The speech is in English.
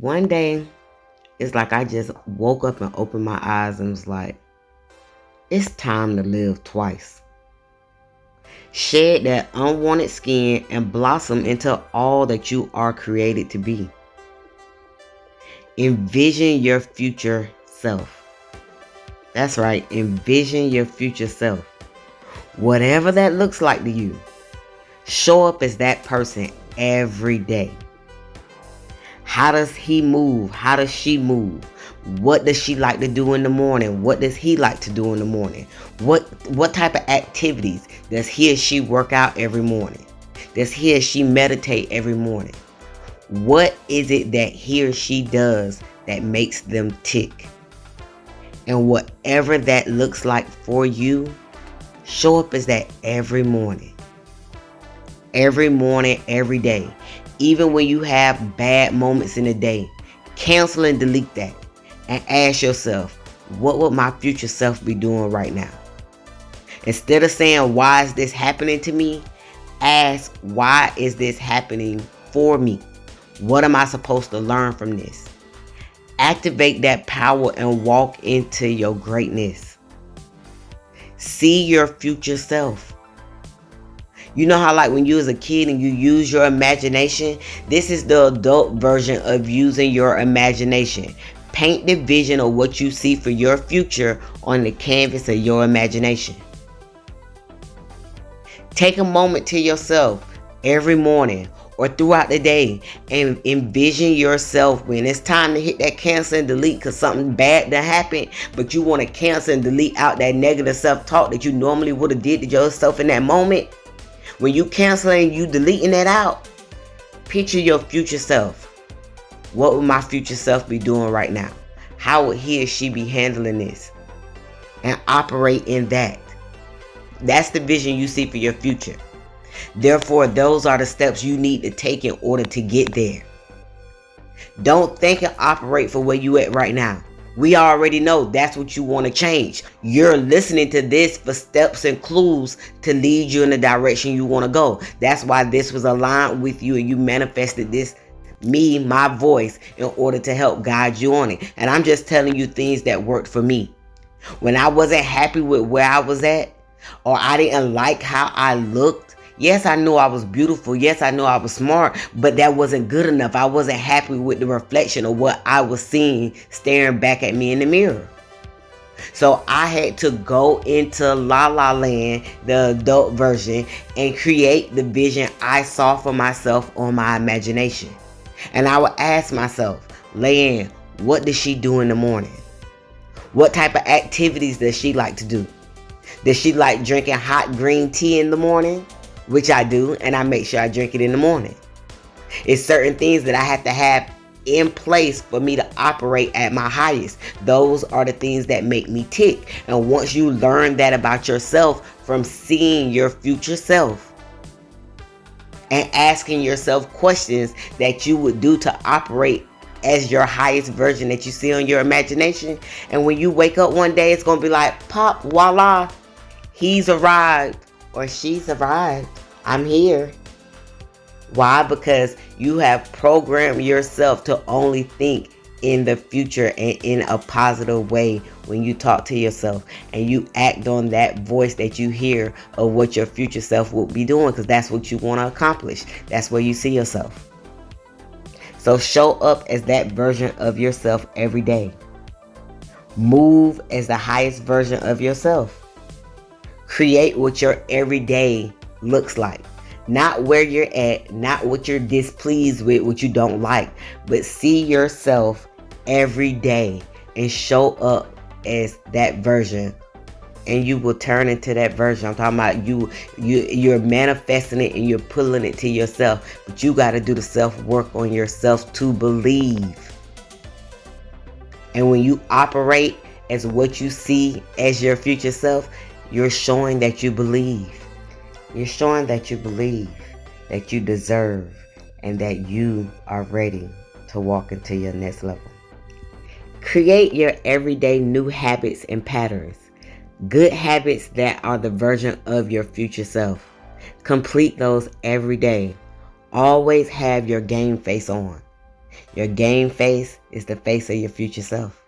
One day, it's like I just woke up and opened my eyes and was like, it's time to live twice. Shed that unwanted skin and blossom into all that you are created to be. Envision your future self. That's right, envision your future self. Whatever that looks like to you, show up as that person every day. How does he move? How does she move? What does she like to do in the morning? What does he like to do in the morning? What type of activities does he or she work out every morning? Does he or she meditate every morning? What is it that he or she does that makes them tick? And whatever that looks like for you, show up as that every morning. Every morning, every day. Even when you have bad moments in the day, cancel and delete that. And ask yourself, what would my future self be doing right now? Instead of saying, why is this happening to me? Ask, why is this happening for me? What am I supposed to learn from this? Activate that power and walk into your greatness. See your future self. You know how like when you was a kid and you use your imagination? This is the adult version of using your imagination. Paint the vision of what you see for your future on the canvas of your imagination. Take a moment to yourself every morning or throughout the day and envision yourself when it's time to hit that cancel and delete because something bad done happened, but you want to cancel and delete out that negative self-talk that you normally would have did to yourself in that moment. When you canceling, you deleting that out. Picture your future self. What would my future self be doing right now? How would he or she be handling this? And operate in that. That's the vision you see for your future. Therefore, those are the steps you need to take in order to get there. Don't think and operate for where you at right now. We already know that's what you want to change. You're listening to this for steps and clues to lead you in the direction you want to go. That's why this was aligned with you and you manifested this, my voice, in order to help guide you on it. And I'm just telling you things that worked for me. When I wasn't happy with where I was at, or I didn't like how I looked, yes, I knew I was beautiful. Yes, I knew I was smart, but that wasn't good enough. I wasn't happy with the reflection of what I was seeing staring back at me in the mirror. So I had to go into La La Land, the adult version, and create the vision I saw for myself on my imagination. And I would ask myself, Leanne, what does she do in the morning? What type of activities does she like to do? Does she like drinking hot green tea in the morning? Which I do, and I make sure I drink it in the morning. It's certain things that I have to have in place for me to operate at my highest. Those are the things that make me tick. And once you learn that about yourself from seeing your future self and asking yourself questions that you would do to operate as your highest version that you see on your imagination, and when you wake up one day, it's going to be like, pop, voila, he's arrived. Or she's arrived. I'm here. Why? Because you have programmed yourself to only think in the future and in a positive way when you talk to yourself and you act on that voice that you hear of what your future self will be doing, because that's what you want to accomplish. That's where you see yourself. So show up as that version of yourself every day. Move as the highest version of yourself. Create what your everyday looks like. Not where you're at, not what you're displeased with, what you don't like, but see yourself every day and show up as that version. And you will turn into that version. I'm talking about you're manifesting it and you're pulling it to yourself. But you got to do the self-work on yourself to believe. And when you operate as what you see as your future self, you're showing that you believe. You're showing that you believe, that you deserve, and that you are ready to walk into your next level. Create your everyday new habits and patterns. Good habits that are the version of your future self. Complete those every day. Always have your game face on. Your game face is the face of your future self.